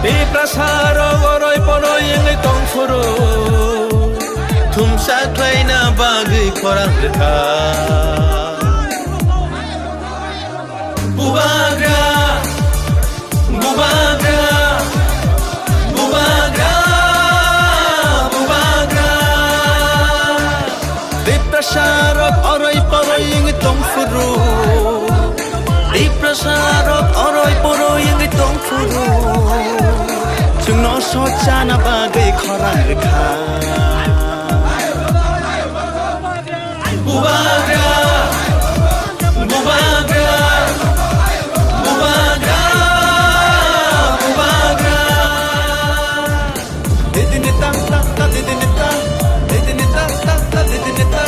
Iprasaro oroy poroy ingai tongfuru Thumsaklaina bagui khorang rekha Bubagra Bubagra Bubagra Bubagra Iprasaro oroy poroy ingai tongfuru Iprasaro oroy poroy ingai tongfuru Jungno sochana bagai khorang rekha Bubagra Bubagra Bubagra Bubagra Didinita ta didinita Didinita ta didinita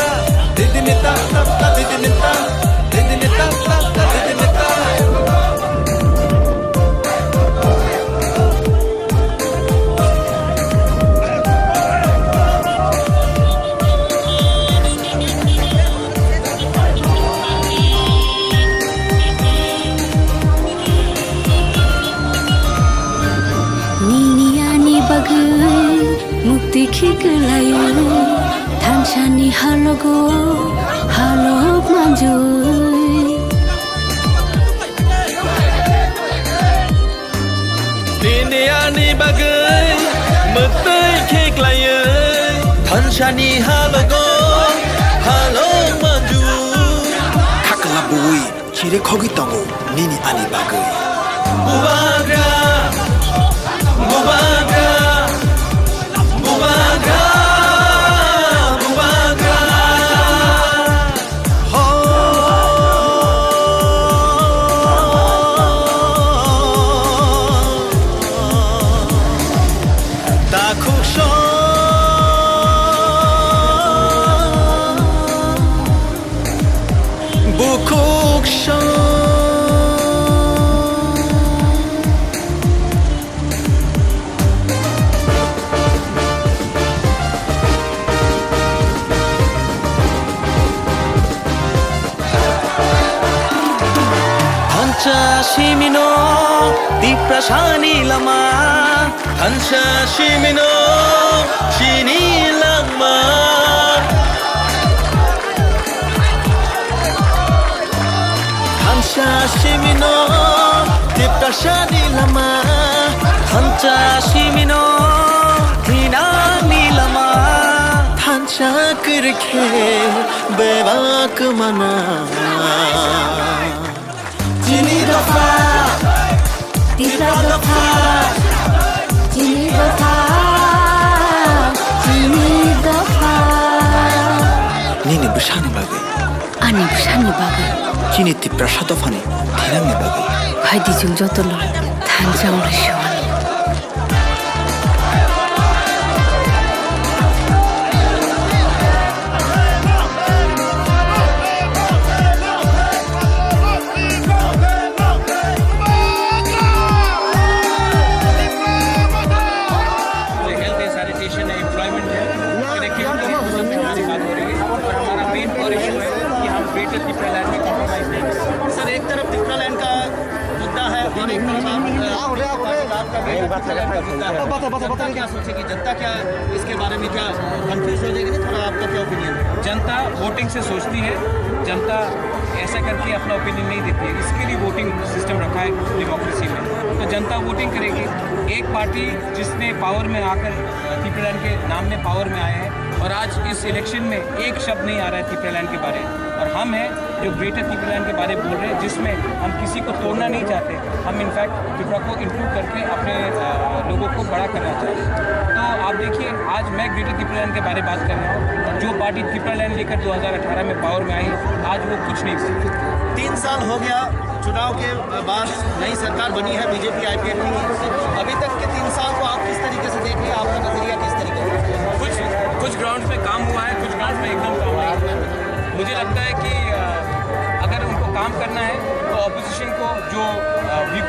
Didinita ta didinita Didinita ta didinita Mukti khikelayo Thanchani halogo halok manjoy Diniani bagai mukti khikelayo Thanchani halogo halok manjoy Kakalabui chire khogi tango nini ani bagai Bubagra Bubagra Bubagra Bubagra Takusho Bukuksho Shimino Diprashani lama Hansha Shimino Shini lama Hansha Shimino Diprashani lama Hansha Shimino Dinani lama Hansha kirke Bevak mana Jini dofa Tisa dofa Jini dofa Jini dofa Nini bushani bagai Ani bushani bagai Jini tiprasha dofani Thirangni bagai Haidi jung jotolo Thanjang rishwani sir एक तरफ Tipra land का मुद्दा है और एक तरफ जनता क्या सोचेगी जनता क्या इसके बारे में क्या कंफ्यूज हो जाएगी थोड़ा आपका क्या ओपिनियन है जनता वोटिंग से सोचती है जनता ऐसा करके अपना ओपिनियन नहीं देती है इसके लिए वोटिंग सिस्टम रखा है डेमोक्रेसी में तो जनता वोटिंग करेगी एक पार्टी जिसने पावर में आकर तिप्रालैंड के नाम में पावर में आए हैं और आज इस इलेक्शन में एक शब्द नहीं आ रहा है तिप्रालैंड के बारे में और हम हैं जो ग्रेटर तिप्रालैंड के बारे में बोल रहे हैं जिसमें हम किसी को तोड़ना नहीं चाहते हम इनफैक्ट त्रिपुरा को इंक्लूड करके अपने लोगों को बड़ा करना चाहते हैं तो आप देखिए आज मैं ग्रेटर तिप्रालैंड के बारे में बात कर रहा हूँ जो पार्टी तिप्रालैंड लेकर 2018 में पावर में आई आज वो कुछ नहीं कर सकती 3 साल हो गया चुनाव के बाद नई सरकार बनी है बीजेपी आईपीएफ की अभी तक के 3 साल को आप किस तरीके से देख रहे हैं आपका नजरिया किस तरीके से कुछ ग्राउंड पे काम हुआ है कुछ ग्राउंड पे एकदम काम नहीं हुआ मुझे लगता है कि अगर उनको काम करना है तो ऑपोजिशन को जो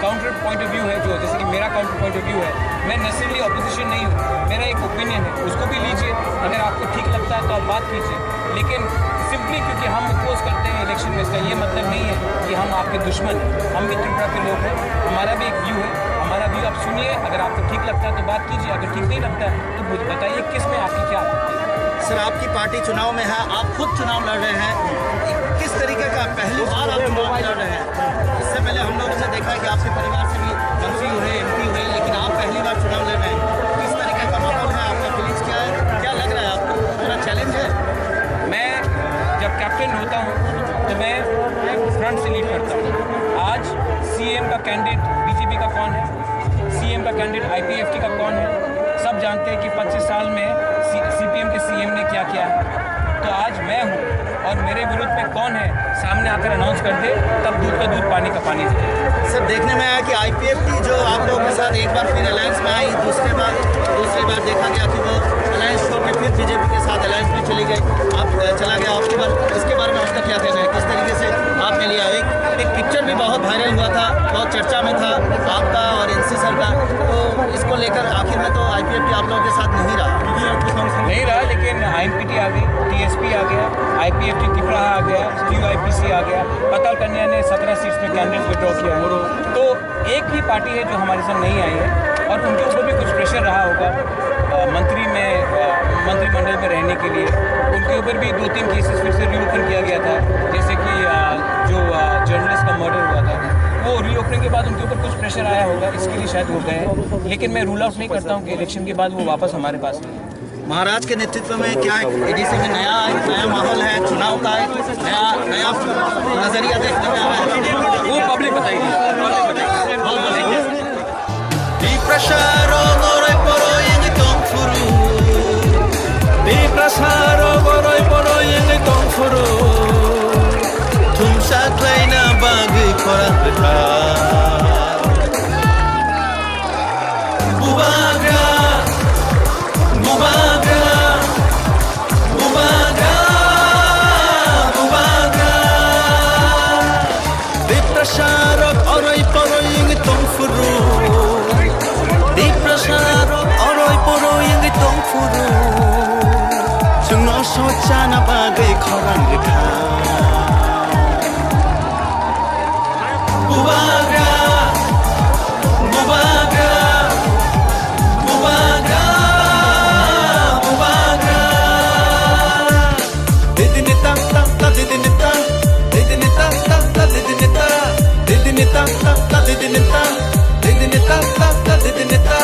काउंटर पॉइंट ऑफ व्यू है जो जैसे कि मेरा काउंटर पॉइंट ऑफ व्यू है मैं नेसेसरली ऑपोजिशन नहीं हूँ मेरा एक ओपिनियन है उसको भी लीजिए अगर आपको ठीक लगता है तो आप बात कीजिए लेकिन सिंपली क्योंकि हम अपोज करते हैं इलेक्शन में इसका ये मतलब नहीं है कि हम आपके दुश्मन हैं हम भी त्रिपुरा के लोग हैं हमारा भी एक व्यू है हमारा व्यू आप सुनिए सुनिए, अगर आपको ठीक लगता है तो बात कीजिए, अगर ठीक नहीं लगता है तो मुझे बताइए किस में आपकी क्या आपत्ति है। सर, आपकी पार्टी चुनाव में है, आप खुद चुनाव लड़ रहे हैं, किस तरीके का पहली बार आप चुनाव लड़ रहे हैं? इससे पहले हम लोगों ने देखा है कि आपके परिवार से भी मंत्री हुए, MP हुए, लेकिन आप पहली बार चुनाव लड़ रहे हैं। किस तरीके का माहौल है, आपका फीलिंग्स क्या है, क्या लग रहा है आपको? पूरा चैलेंज है? मैं जब कैप्टन होता हूँ तो मैं फ्रंट से लीड करता हूँ। आज CM का कैंडिडेट BJP का कौन है, CM का कैंडिडेट IPFT का कौन है, सब जानते हैं कि 25 साल में CPM के CM ने क्या किया है। तो आज मैं हूँ और मेरे विरुद्ध में कौन है, सामने आकर अनाउंस कर दे, तब दूध का दूध पानी का पानी दे। सर, देखने में आया कि IPFT जो आप लोगों के साथ एक बार फिर अलायंस में आई, दूसरी बार देखा गया कि वो अलायंस छोड़ के फिर BJP के साथ अलायंस में चली गई, आप चला गया आपकी बार, इसके बारे में आपका क्या कहना है? किस तरीके से आपने लिया? एक पिक्चर भी बहुत वायरल हुआ था, बहुत चर्चा में था आपका और NC सर का, तो इसको लेकर आखिर में तो IPFT आप लोगों के साथ नहीं रहा, लेकिन IMPT आ गई, TSP आ गया, IPFT तिपरा आ गया, QIPC आ गया, पताल कन्या ने 17 सीट्स में कैंडिडेट विड्रॉ किया है। तो एक ही पार्टी है जो हमारे साथ नहीं आई है और उनके ऊपर भी कुछ प्रेशर रहा होगा मंत्रिमंडल में रहने के लिए। उनके ऊपर भी 2-3 केसेस फिर से रीओपन किया गया था, जैसे कि जो जर्नलिस्ट का मर्डर हुआ था, वो रीओपनिंग के बाद उनके ऊपर कुछ प्रेशर आया होगा, इसके लिए शायद हो गए। लेकिन मैं रूल आउट नहीं करता हूँ कि इलेक्शन के बाद वो वापस हमारे पास है। महाराज के नेतृत्व में क्या ADC में नया माहौल है, चुनाव का नया नजरिया देखने में आ रहा है, वो पब्लिक बताएगी। Bubagra, Bubagra, Bubagra, Bubagra. Deprasharok oroi poroi ing tongfuru. Deprasharok oroi poroi ing tongfuru. Jungno sochana bagai khorang rekha. Bubagra, Bubagra, Bubagra, Bubagra. Didinita, ta didinita, didinita, ta didinita, didinita, ta didinita, didinita, ta didinita.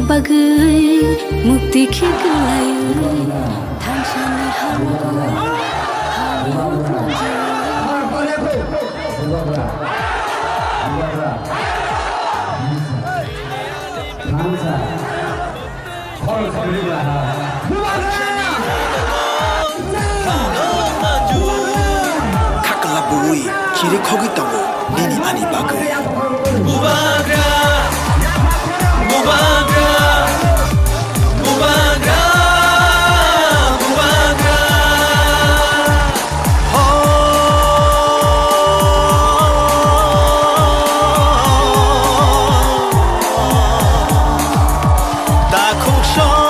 bagai mukti khiglayu thansani Kakalabui kiri khogitago nini ani bagai Bubagra, Bubagra, Bubagra, Bubagra. Da khung shon